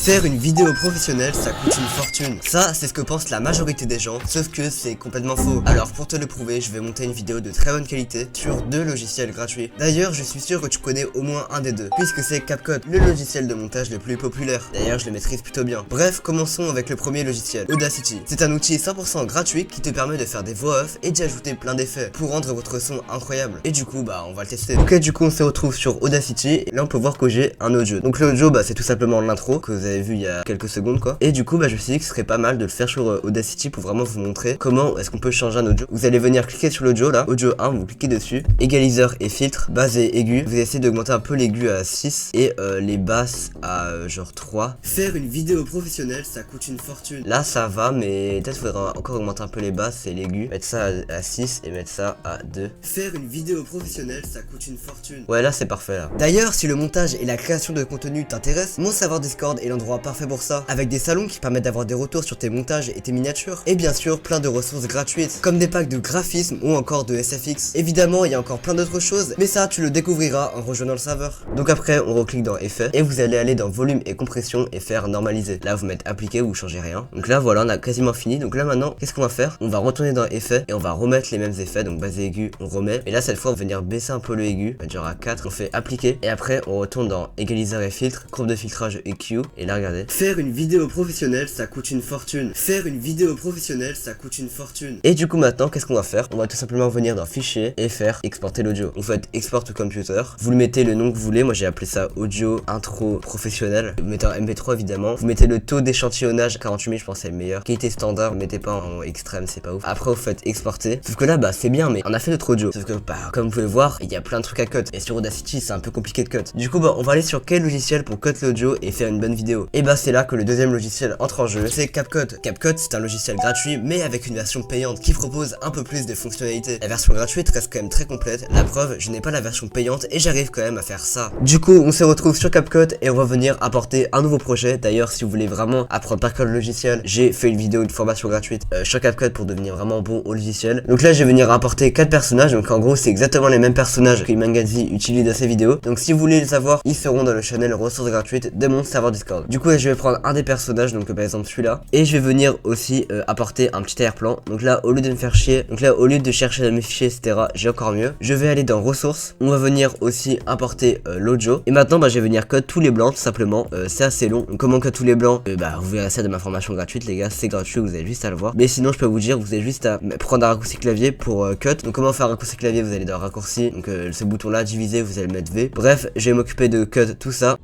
Faire une vidéo professionnelle, ça coûte une fortune. Ça, c'est ce que pense la majorité des gens, sauf que c'est complètement faux. Alors pour te le prouver, je vais monter une vidéo de très bonne qualité sur 2 logiciels gratuits. D'ailleurs, je suis sûr que tu connais au moins un des deux, puisque c'est CapCut, le logiciel de montage le plus populaire. D'ailleurs, je le maîtrise plutôt bien. Bref, commençons avec le premier logiciel, Audacity. C'est un outil 100% gratuit qui te permet de faire des voix off et d'y ajouter plein d'effets pour rendre votre son incroyable. Et du coup, on va le tester. Ok, du coup, on se retrouve sur Audacity et là, on peut voir que j'ai un audio. Donc l'audio, c'est tout simplement l'intro que vous avez vu il y a quelques secondes quoi. Et du coup je me suis dit que ce serait pas mal de le faire sur Audacity pour vraiment vous montrer comment est-ce qu'on peut changer un audio. Vous allez venir cliquer sur l'audio là, audio 1, vous cliquez dessus, égaliseur et filtre, basse et aigu. Vous essayez d'augmenter un peu l'aigu à 6 et les basses à genre 3. Faire une vidéo professionnelle, ça coûte une fortune. Là ça va, mais peut-être faudra encore augmenter un peu les basses et l'aigu, mettre ça à 6 et mettre ça à 2. Faire une vidéo professionnelle, ça coûte une fortune. Ouais, là c'est parfait là. D'ailleurs, si le montage et la création de contenu t'intéressent, mon serveur Discord est l'endroit parfait pour ça, avec des salons qui permettent d'avoir des retours sur tes montages et tes miniatures, et bien sûr plein de ressources gratuites, comme des packs de graphisme ou encore de SFX. Évidemment, il y a encore plein d'autres choses, mais ça tu le découvriras en rejoignant le serveur. Donc après, on reclique dans effets, et vous allez aller dans volume et compression et faire normaliser. Là vous mettez appliquer ou changez rien. Donc là voilà, on a quasiment fini. Donc là maintenant, qu'est-ce qu'on va faire? On va retourner dans effets, et on va remettre les mêmes effets, donc basse et aigu, on remet, et là cette fois on va venir baisser un peu le aigu, genre à 4, on fait appliquer, et après on retourne dans égaliseur et filtre, courbe de filtrage EQ, et là regardez. Faire une vidéo professionnelle, ça coûte une fortune. Faire une vidéo professionnelle, ça coûte une fortune. Et du coup maintenant, qu'est-ce qu'on va faire? On va tout simplement venir dans fichier et faire exporter l'audio. Vous faites export to computer, vous le mettez le nom que vous voulez, moi j'ai appelé ça audio intro professionnel. Vous mettez un MP3 évidemment, vous mettez le taux d'échantillonnage 48 000, je pense c'est le meilleur. Qualité standard, vous mettez pas en extrême, c'est pas ouf. Après vous faites exporter, sauf que là c'est bien, mais on a fait notre audio, sauf que comme vous pouvez voir, il y a plein de trucs à cut, et sur Audacity c'est un peu compliqué de cut. Du coup on va aller sur quel logiciel pour cut l'audio et faire une bonne vidéo. Et c'est là que le deuxième logiciel entre en jeu, c'est CapCut. CapCut c'est un logiciel gratuit mais avec une version payante qui propose un peu plus de fonctionnalités. La version gratuite reste quand même très complète, la preuve, je n'ai pas la version payante et j'arrive quand même à faire ça. Du coup on se retrouve sur CapCut et on va venir apporter un nouveau projet. D'ailleurs si vous voulez vraiment apprendre par cœur le logiciel, j'ai fait une vidéo de formation gratuite sur CapCut pour devenir vraiment bon au logiciel. Donc là je vais venir apporter 4 personnages, donc en gros c'est exactement les mêmes personnages que Imangazi utilise dans ses vidéos. Donc si vous voulez les savoir, ils seront dans le channel ressources gratuites de mon serveur Discord. Du coup je vais prendre un des personnages, donc par exemple celui-là, et je vais venir aussi apporter un petit arrière-plan. Donc là au lieu de me faire chier, donc là au lieu de chercher dans mes fichiers etc, j'ai encore mieux, je vais aller dans ressources, on va venir aussi importer l'audio, et maintenant je vais venir cut tous les blancs tout simplement. C'est assez long, donc comment cut tous les blancs, vous verrez ça de ma formation gratuite les gars, c'est gratuit, vous avez juste à le voir. Mais sinon je peux vous dire, vous avez juste à prendre un raccourci clavier pour cut. Donc comment faire un raccourci clavier? Vous allez dans raccourci, donc ce bouton là diviser, vous allez mettre V. Bref, je vais m'occuper de cut tout ça.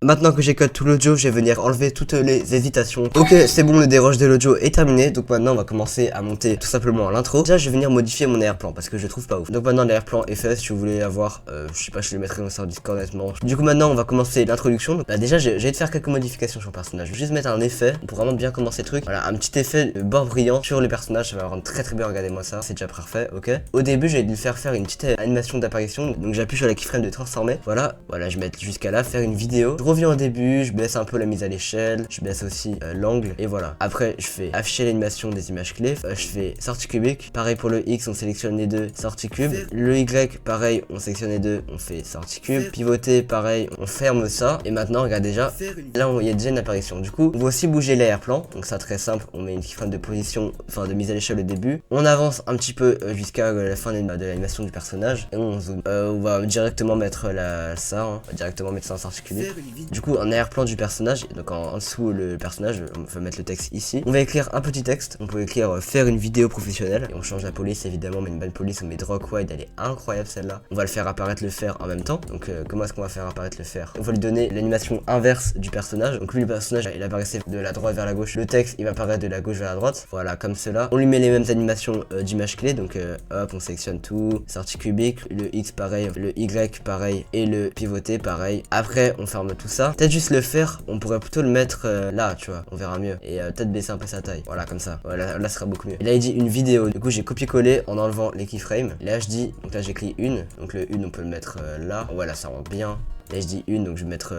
Maintenant que j'ai cut tout l'audio, je vais venir enlever toutes les hésitations. Ok, c'est bon, le déroge de l'audio est terminé. Donc maintenant, on va commencer à monter tout simplement l'intro. Déjà, je vais venir modifier mon arrière-plan parce que je le trouve pas ouf. Donc maintenant, l'arrière-plan effet, si vous voulez avoir, je sais pas, je le mettrai dans le Discord honnêtement. Du coup, maintenant, on va commencer l'introduction. Donc là, déjà, j'ai de faire quelques modifications sur le personnage. Je vais juste mettre un effet pour vraiment bien commencer le truc. Voilà, un petit effet de bord brillant sur le personnage. Ça va rendre très très bien. Regardez-moi ça, c'est déjà parfait. Ok. Au début, j'ai dû faire une petite animation d'apparition. Donc j'appuie sur la keyframe de transformer. Voilà, je vais mettre jusqu'à là, faire une vidéo. Je reviens au début, je baisse un peu la mise à l'échelle, je baisse aussi l'angle, et voilà. Après, je fais afficher l'animation des images clés, je fais sortie cubique. Pareil pour le X, on sélectionne les deux, sortie cube. Le Y, pareil, on sélectionne les deux, on fait sortie cube. Pivoter, pareil, on ferme ça. Et maintenant, regarde déjà, là, il y a déjà une apparition. Du coup, on va aussi bouger l'arrière-plan. Donc ça, très simple, on met une keyframe de position, enfin de mise à l'échelle au début. On avance un petit peu jusqu'à la fin de l'animation du personnage. Et on zoome. On va directement mettre ça, on va directement mettre ça en sortie cubique. Du coup, en arrière-plan du personnage, donc en dessous le personnage, on va mettre le texte ici. On va écrire un petit texte, on peut écrire faire une vidéo professionnelle, et on change la police évidemment, mais une bonne police, on met Rock Wide, elle est incroyable celle-là. On va le faire apparaître le fer en même temps, donc comment est-ce qu'on va faire apparaître le fer? On va lui donner l'animation inverse du personnage, donc lui le personnage il apparaissait de la droite vers la gauche, le texte il va apparaître de la gauche vers la droite, voilà comme cela. On lui met les mêmes animations d'images clés, donc hop on sélectionne tout, sortie cubique, le X pareil, le Y pareil, et le pivoter pareil. Après on ferme tout ça. Peut-être juste le faire, on pourrait plutôt le mettre là, tu vois, on verra mieux. Et peut-être baisser un peu sa taille. Voilà, comme ça. Voilà, là, ce sera beaucoup mieux. Et là, il dit une vidéo. Du coup, j'ai copié-collé en enlevant les keyframes. Là, je dis, donc là, j'écris une. Donc le une, on peut le mettre là. Voilà, ça rend bien. Là je dis une, donc je vais mettre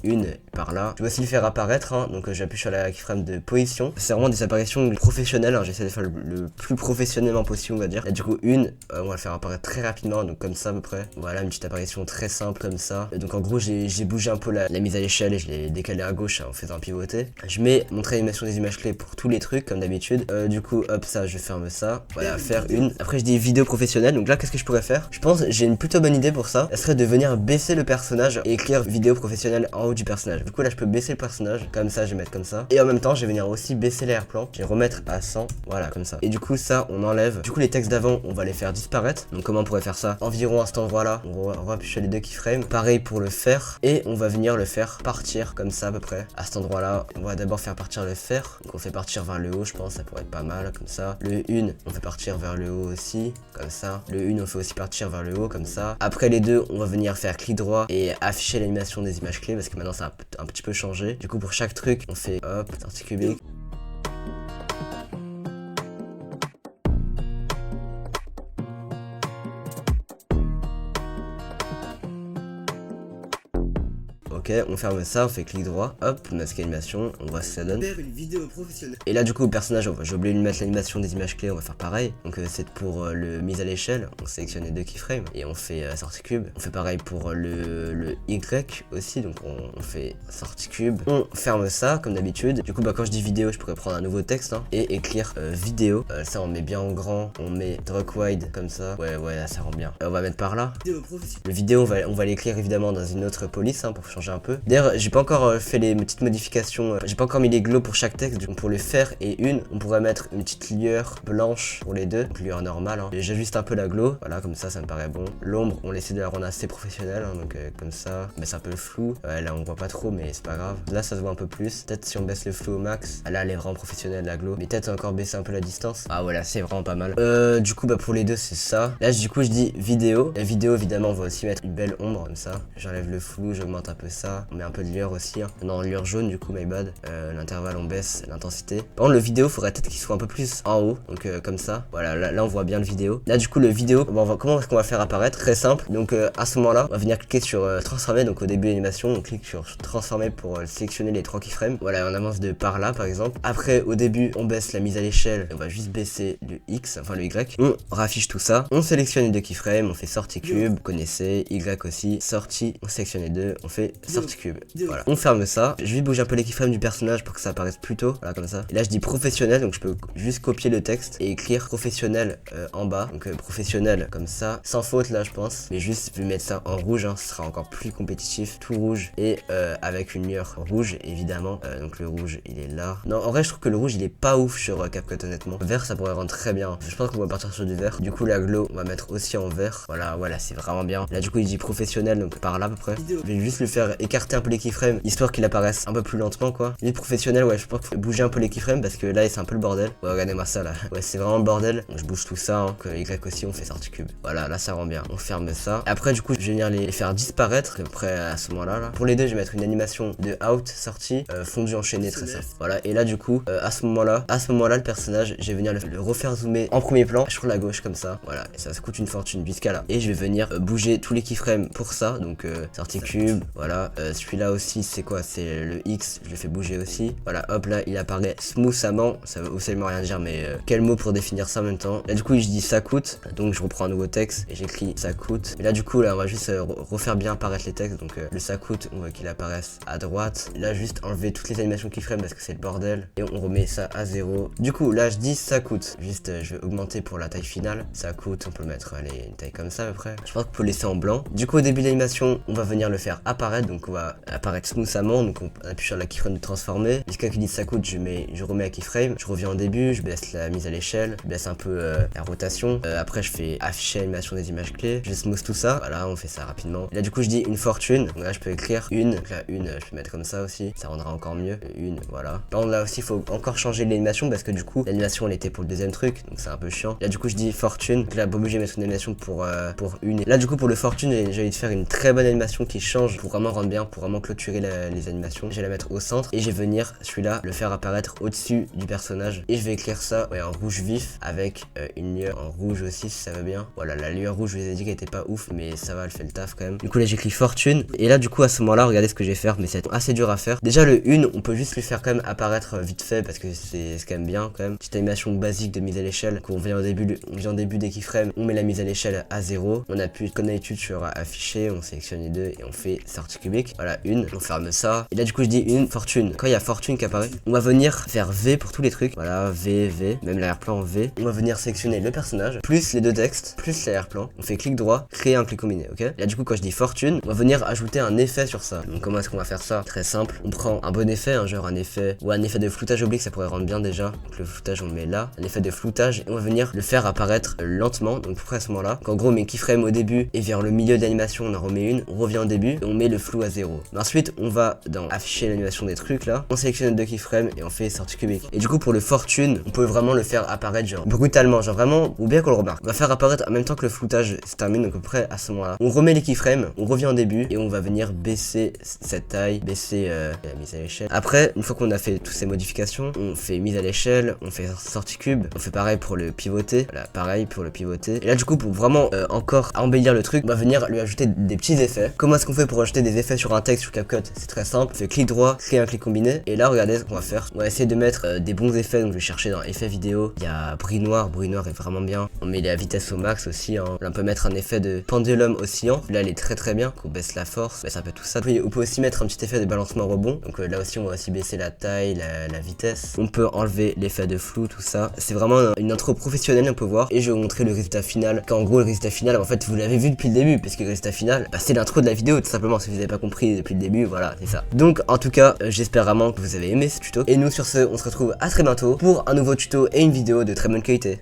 une par là. Je vais aussi le faire apparaître, hein, donc j'appuie sur la keyframe de position. C'est vraiment des apparitions professionnelles, hein, j'essaie de faire le plus professionnellement possible, on va dire. Et du coup une, on va le faire apparaître très rapidement, donc comme ça à peu près. Voilà, une petite apparition très simple comme ça. Et donc en gros j'ai bougé un peu la mise à l'échelle et je l'ai décalé à gauche en faisant pivoter. Je mets mon trait d'animation des images clés pour tous les trucs comme d'habitude. Du coup hop, ça je ferme ça. Voilà, faire une. Après je dis vidéo professionnelle, donc là qu'est-ce que je pourrais faire? Je pense j'ai une plutôt bonne idée pour ça. Elle serait de venir baisser le personnage et écrire vidéo professionnelle en haut du personnage. Du coup là je peux baisser le personnage, comme ça je vais mettre comme ça. Et en même temps je vais venir aussi baisser l'arrière-plan, je vais remettre à 100, voilà comme ça. Et du coup ça on enlève. Du coup les textes d'avant on va les faire disparaître. Donc comment on pourrait faire ça? Environ à cet endroit là, on va appuyer sur les deux keyframes. Pareil pour le faire. Et on va venir le faire partir comme ça à peu près. À cet endroit là, on va d'abord faire partir le faire. Donc on fait partir vers le haut, je pense, ça pourrait être pas mal comme ça. Le une, on fait partir vers le haut aussi, comme ça. Le une, on fait aussi partir vers le haut comme ça. Après les deux, on va venir faire clic droit et afficher l'animation des images clés parce que maintenant ça a un petit peu changé. Du coup pour chaque truc on fait hop, sortie cubique. Ok, on ferme ça, on fait clic droit, hop, masque animation, on voit ce que ça donne. Faire une vidéo professionnelle. Et là du coup le personnage, j'ai oublié de lui mettre l'animation des images clés, on va faire pareil. Donc c'est pour le mise à l'échelle, on sélectionne les deux keyframes et on fait sortie cube. On fait pareil pour le Y aussi, donc on fait sortie cube. On ferme ça comme d'habitude. Du coup bah quand je dis vidéo, je pourrais prendre un nouveau texte hein, et écrire vidéo. Ça on met bien en grand, on met drag wide comme ça. Ouais là, ça rend bien. On va mettre par là. Le vidéo on va l'écrire évidemment dans une autre police hein, pour changer un peu. D'ailleurs j'ai pas encore fait les petites modifications, j'ai pas encore mis les glows pour chaque texte, donc pour le faire et une, on pourrait mettre une petite lueur blanche pour les deux, donc lueur normale, hein. J'ajuste un peu la glow, voilà comme ça me paraît bon. L'ombre on essaie de la rendre assez professionnelle, hein, donc comme ça, mais c'est un peu flou, là on voit pas trop mais c'est pas grave. Là ça se voit un peu plus, peut-être si on baisse le flou au max, là elle est vraiment professionnelle la glow, mais peut-être encore baisser un peu la distance. Ah voilà c'est vraiment pas mal. Du coup bah pour les deux c'est ça. Là du coup je dis vidéo, la vidéo évidemment on va aussi mettre une belle ombre comme ça, j'enlève le flou, j'augmente un peu ça. On met un peu de lueur aussi, hein. Non, lueur jaune du coup, my bad. L'intervalle on baisse l'intensité. Par contre le vidéo faudrait peut-être qu'il soit un peu plus en haut, donc comme ça. Voilà, là on voit bien le vidéo. Là du coup le vidéo, comment est-ce qu'on va le faire apparaître? Très simple. Donc à ce moment là, on va venir cliquer sur transformer. Donc au début de l'animation, on clique sur transformer pour sélectionner les 3 keyframes. Voilà, on avance de par là par exemple. Après au début, on baisse la mise à l'échelle. On va juste baisser le X, enfin le Y. On raffiche tout ça. On sélectionne les deux keyframes, on fait sortie cube, vous connaissez, Y aussi, sortie, on sélectionne les deux, on fait sortie cube. Voilà, on ferme ça. Je vais bouger un peu les keyframes du personnage pour que ça apparaisse plus tôt. Voilà, comme ça. Et là, je dis professionnel, donc je peux juste copier le texte et écrire professionnel en bas. Donc professionnel comme ça, sans faute là, je pense. Mais juste, je vais mettre ça en rouge, hein, ce sera encore plus compétitif. Tout rouge et avec une lueur rouge, évidemment. Donc le rouge, il est là. Non, en vrai, je trouve que le rouge, il est pas ouf sur CapCut, honnêtement. Vert, ça pourrait rendre très bien. Je pense qu'on va partir sur du vert. Du coup, la glow, on va mettre aussi en vert. Voilà, c'est vraiment bien. Là, du coup, il dit professionnel, donc par là à peu près. Je vais juste le faire écarter un peu les keyframes, histoire qu'il apparaisse un peu plus lentement quoi. Les professionnels, ouais, je pense qu'il faut bouger un peu les keyframes parce que là c'est un peu le bordel. Ouais, regardez-moi ça là. Ouais, c'est vraiment le bordel. Donc je bouge tout ça, hein. Que Y aussi, on fait sortie cube. Voilà, là ça rend bien. On ferme ça. Après, du coup, je vais venir les faire disparaître. Après, à ce moment-là, là. Pour les deux, je vais mettre une animation de out, sortie, fondu enchaîné, très simple. Voilà, et là, du coup, à ce moment-là, le personnage, je vais venir le refaire zoomer en premier plan sur la gauche comme ça. Voilà, et ça coûte une fortune jusqu'à là. Et je vais venir bouger tous les keyframes pour ça. Donc, sortie cube, voilà. Celui-là aussi, c'est quoi? C'est le X, je le fais bouger aussi. Voilà, hop là, il apparaît smoothement. Ça veut absolument rien dire, mais quel mot pour définir ça en même temps? Là, du coup, je dis ça coûte. Donc, je reprends un nouveau texte et j'écris ça coûte. Et là, du coup, là, on va juste refaire bien apparaître les textes. Donc, le ça coûte, on veut qu'il apparaisse à droite. Là, juste enlever toutes les animations keyframes parce que c'est le bordel. Et on remet ça à 0. Du coup, là, je dis ça coûte. Juste, je vais augmenter pour la taille finale. Ça coûte, on peut mettre, allez, une taille comme ça à peu près. Je pense qu'on peut laisser en blanc. Du coup, au début de l'animation, on va venir le faire apparaître. Donc, on va apparaître smoothement. Donc, on appuie sur la keyframe de transformer. Jusqu'à qu'il dit ça coûte, je remets à keyframe. Je reviens au début, je baisse la mise à l'échelle. Je baisse un peu la rotation. Après, je fais afficher l'animation des images clés. Je smooth tout ça. Voilà, on fait ça rapidement. Et là, du coup, je dis une fortune. Donc là, je peux écrire une. Donc là, une, je peux mettre comme ça aussi. Ça rendra encore mieux. Une, voilà. Par contre, là aussi, il faut encore changer l'animation parce que du coup, l'animation, elle était pour le deuxième truc. Donc, c'est un peu chiant. Là, du coup, je dis fortune. Donc là, obligé de mettre une animation pour une. Et là, du coup, pour le fortune, j'ai envie de faire une très bonne animation qui change pour vraiment rendre rendre bien pour vraiment clôturer les animations. Je vais la mettre au centre et je vais venir celui-là le faire apparaître au-dessus du personnage et je vais écrire ça en rouge vif avec une lueur en rouge aussi si ça va bien. Voilà, la lueur rouge je vous ai dit qu'elle était pas ouf mais ça va, elle fait le taf quand même. Du coup là j'écris fortune et là du coup à ce moment là regardez ce que je vais faire, mais c'est assez dur à faire. Déjà le 1 on peut juste lui faire quand même apparaître vite fait parce que c'est quand même bien quand même. Petite animation basique de mise à l'échelle. On vient au début des keyframes, on met la mise à l'échelle à 0. On appuie comme d'habitude sur afficher, on sélectionne les deux et on fait sortie cubique. Voilà, une, on ferme ça. Et là du coup je dis une fortune. Quand il y a fortune qui apparaît, on va venir faire V pour tous les trucs. Voilà, V, même l'arrière-plan en V. On va venir sélectionner le personnage, plus les deux textes, plus l'arrière-plan. On fait clic droit, créer un clic combiné, ok. Là du coup quand je dis fortune, on va venir ajouter un effet sur ça. Donc comment est-ce qu'on va faire ça? Très simple, on prend un bon effet, genre un effet ou un effet de floutage oblique, ça pourrait rendre bien déjà. Donc le floutage on le met là, un effet de floutage et on va venir le faire apparaître lentement. Donc pour à ce moment là, qu'en gros on met keyframe au début et vers le milieu d'animation on en remet une, on revient au début et on met le flou à 0. Mais ensuite on va dans afficher l'animation des trucs là, on sélectionne deux keyframes et on fait sortie cubique. Et du coup pour le fortune, on peut vraiment le faire apparaître genre brutalement, genre vraiment, ou bien qu'on le remarque. On va faire apparaître en même temps que le floutage se termine, donc à peu près à ce moment là. On remet les keyframes, on revient au début et on va venir baisser cette taille, baisser la mise à l'échelle. Après, une fois qu'on a fait toutes ces modifications, on fait mise à l'échelle, on fait sortie cube, on fait pareil pour le pivoter, voilà, pareil pour le pivoter. Et là du coup pour vraiment encore embellir le truc, on va venir lui ajouter des petits effets. Comment est-ce qu'on fait pour ajouter des effets sur un texte sur CapCut? C'est très simple, on fait clic droit, créer un clic combiné. Et là regardez ce qu'on va faire, on va essayer de mettre des bons effets. Donc je vais chercher dans effet vidéo, il y a bruit noir est vraiment bien. On met la vitesse au max aussi, hein. Là on peut mettre un effet de pendulum oscillant, là elle est très bien, qu'on baisse la force, baisse un peu tout ça. Puis on peut aussi mettre un petit effet de balancement rebond, donc là aussi on va aussi baisser la taille, la vitesse. On peut enlever l'effet de flou, tout ça. C'est vraiment une intro professionnelle, on peut voir. Et je vais vous montrer le résultat final, qu'en gros le résultat final en fait vous l'avez vu depuis le début, parce que le résultat final c'est l'intro de la vidéo tout simplement. Si vous n'avez pas compris depuis le début, voilà c'est ça. Donc en tout cas j'espère vraiment que vous avez aimé ce tuto, et nous sur ce on se retrouve à très bientôt pour un nouveau tuto et une vidéo de très bonne qualité.